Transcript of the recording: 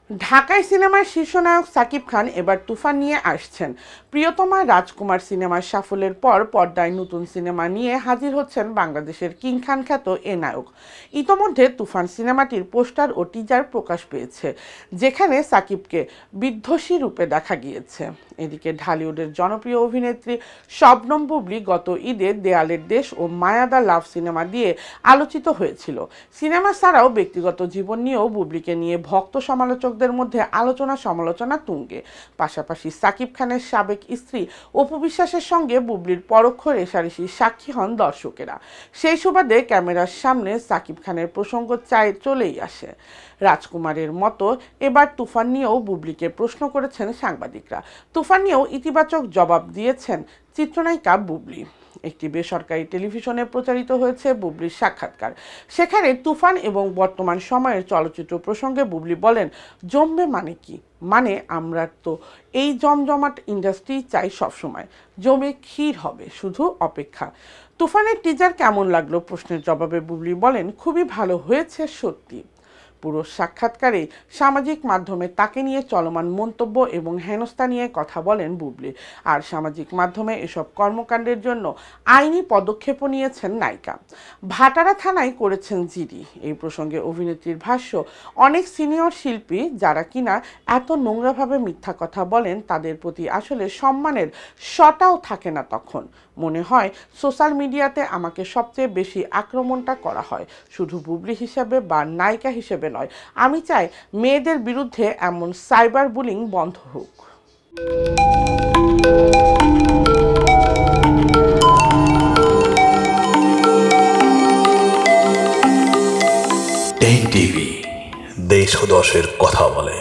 ঢাকাই সিনেমার শীর্ষনায়ক সাকিব খান এবার তুফান নিয়ে আসছেন। প্রিয়তমা রাজকুমার সিনেমার সাফল্যের পর পর্দায় নতুন সিনেমা নিয়ে হাজির হচ্ছেন বাংলাদেশের কিং খান খ্যাত এ নায়ক। ইতোমধ্যে তুফান সিনেমাটির পোস্টার ও টিজার প্রকাশ পেয়েছে, যেখানে সাকিবকে বিধ্বংসী রূপে দেখা গিয়েছে। এদিকে ঢালিউডের জনপ্রিয় অভিনেত্রী শবনম বুবলি গত ঈদে দেয়ালের দেশ ও মায়াদা লাভ সিনেমা দিয়ে আলোচিত হয়েছিল। সিনেমা ছাড়াও ব্যক্তিগত জীবন নিয়েও বুবলিকে নিয়ে ভক্ত সমালোচকদের মধ্যে আলোচনা সমালোচনা তুঙ্গে। পাশাপাশি সাকিব খানের সাবেক স্ত্রী অপু বিশ্বাসের সঙ্গে বুবলির পরোক্ষ রেষারেষির সাক্ষী হন দর্শকেরা। সেই সুবাদে ক্যামেরার সামনে সাকিব খানের প্রসঙ্গ চলেই আসে। রাজকুমারের মতো এবার তুফান নিয়েও বুবলিকে প্রশ্ন করেছেন সাংবাদিকরা। তুফান নিয়েও ইতিবাচক জবাব দিয়েছেন চিত্রনায়িকা বুবলি। একটি বেসরকারি টেলিভিশনে প্রচারিত হয়েছে বুবলির সাক্ষাৎকার। সেখানে তুফান এবং বর্তমান সময়ের চলচ্চিত্র প্রসঙ্গে বুবলি বলেন, জমবে মানে কি? মানে আমরা তো এই জমজমাট ইন্ডাস্ট্রি চাই সবসময়, জমে ক্ষীর হবে, শুধু অপেক্ষা। তুফানের টিজার কেমন লাগলো প্রশ্নের জবাবে বুবলি বলেন, খুবই ভালো হয়েছে সত্যি। পুরো সাক্ষাৎকারে সামাজিক মাধ্যমে তাকে নিয়ে চলমান মন্তব্য এবং হেনস্থা নিয়ে কথা বলেন বুবলি। আর সামাজিক মাধ্যমে এসব কর্মকাণ্ডের জন্য আইনি পদক্ষেপও নিয়েছেন নায়িকা। ভাটারা থানায় করেছেন জিডি। এই প্রসঙ্গে অভিনেত্রীর ভাষ্য, অনেক সিনিয়র শিল্পী যারা কিনা এত নোংরাভাবে মিথ্যা কথা বলেন, তাদের প্রতি আসলে সম্মানের শটাও থাকে না। তখন মনে হয় সোশ্যাল মিডিয়াতে আমাকে সবচেয়ে বেশি আক্রমণটা করা হয়, শুধু বুবলি হিসেবে বা নায়িকা হিসেবে নয়। আমি চাই মেয়েদের বিরুদ্ধে এমন সাইবার বুলিং বন্ধ হোক। টিভি দেশ ও দশের কথা বলে।